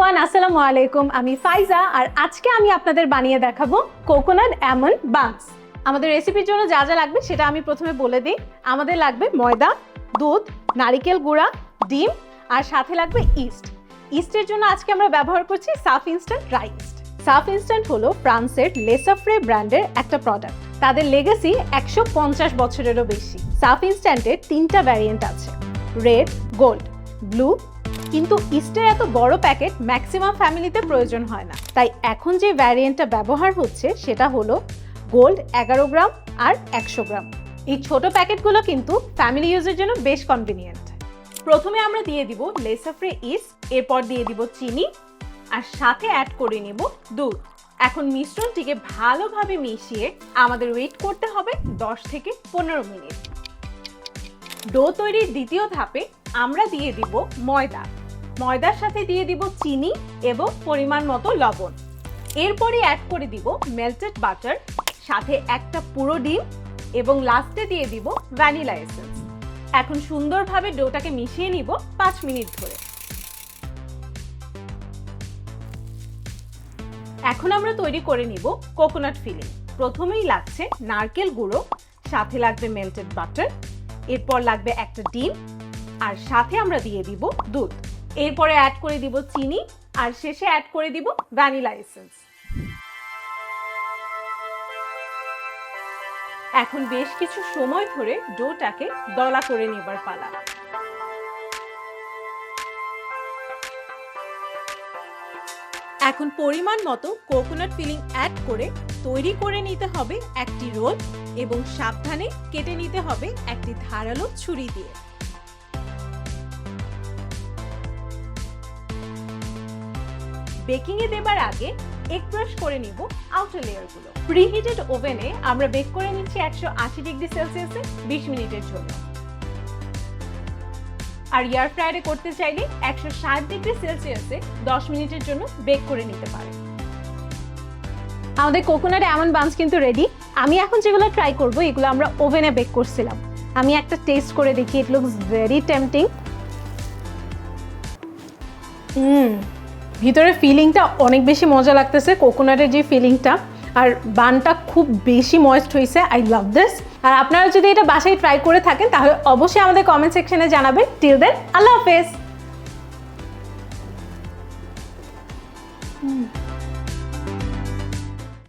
Everyone, আসসালামু আলাইকুম। আমি ফাইজা আর আজকে আমি আপনাদের বানিয়ে দেখাবো কোকোনাট আমন্ড বানস। আমাদের রেসিপির জন্য যা যা লাগবে সেটা আমি প্রথমে বলে দিই। আমাদের লাগবে ময়দা, দুধ, নারিকেল গুঁড়া, ডিম আর সাথে লাগবে ইস্ট। ইস্টের জন্য আজকে আমরা ব্যবহার করছি সাফ ইনস্ট্যান্ট ড্রাই ইস্ট। সাফ ইনস্ট্যান্ট হলো ফ্রান্সের লেসাফ্রে ব্র্যান্ডের একটা প্রোডাক্ট। তাদের লেগেসি 150 বছরেরও বেশি। সাফ ইনস্ট্যান্টের 3টা ভ্যারিয়েন্ট আছে, রেড, গোল্ড, ব্লু। কিন্তু ইস্টের এত বড় প্যাকেট ম্যাক্সিমাম ফ্যামিলিতে প্রয়োজন হয় না, তাই এখন যে ভ্যারিয়েন্টটা ব্যবহার হচ্ছে সেটা হলো গোল্ড 11 গ্রাম আর 100 গ্রাম। এই ছোট প্যাকেটগুলো কিন্তু ফ্যামিলি ইউজের জন্য বেশ কনভিনিয়েন্ট। প্রথমে আমরা দিয়ে দিব লেসাফ্রে ইস্ট, এরপর দিয়ে দিব চিনি আর সাথে অ্যাড করে নিব দুধ। এখন মিশ্রণটিকে ভালোভাবে মিশিয়ে আমাদের ওয়েট করতে হবে 10 থেকে 15 মিনিট। ডো তৈরির দ্বিতীয় ধাপে আমরা দিয়ে দিব ময়দা। ময়দার সাথে দিয়ে দিব চিনি এবং পরিমাণ মতো লবণ। এরপরে অ্যাড করে দিব মেল্টেড বাটার, সাথে একটা পুরো ডিম এবং লাস্টে দিয়ে দিব ভ্যানিলা এসেন্স। এখন সুন্দরভাবে ডোটাকে মিশিয়ে নিব 5 মিনিট ধরে। এখন আমরা তৈরি করে নিব কোকোনাট ফিলিং। প্রথমেই লাগছে নারকেল গুঁড়ো, সাথে লাগবে মেল্টেড বাটার, এরপর লাগবে একটা ডিম আর সাথে আমরা দিয়ে দিব দুধ। এরপরে অ্যাড করে দিব চিনি আর শেষে অ্যাড করে দিব ভ্যানিলা এসেন্স। এখন বেশ কিছু সময় ধরে ডোটাকে দলা করে নেবার পালা। এখন পরিমাণ মতো কোকোনাট ফিলিং অ্যাড করে তৈরি করে নিতে হবে একটি রোল এবং সাবধানে কেটে নিতে হবে একটি ধারালো ছুরি দিয়ে। বেকিং এ দেবার আগে এগ ব্রাশ করে নিব আউটার লেয়ারগুলো। প্রিহিটেড ওভেনে আমরা বেক করে নিচ্ছি 180 ডিগ্রি সেলসিয়াসে 20 মিনিটের জন্য। আর এয়ার ফ্রায়ারে করতে চাইলে 160 ডিগ্রি সেলসিয়াসে 10 মিনিটের জন্য বেক করে নিতে পারেন। আমাদের কোকোনাট আমন্ড বানস কিন্তু রেডি। আমি এখন যেগুলো ট্রাই করব এগুলো আমরা ওভেনে বেক করছিলাম। আমি একটা টেস্ট করে দেখি। It looks very tempting. ভিতরে ফিলিংটা অনেক বেশি মজা লাগতেছে, কোকোনাটের যে ফিলিংটা, আর বানটা খুব বেশি ময়েস্ট হয়েছে। I love this. আর আপনারা যদি এটা বাসায় ট্রাই করে থাকেন তাহলে অবশ্যই আমাদের কমেন্ট সেকশনে জানাবেন। টিল দেন, আল্লাহ হাফেজ।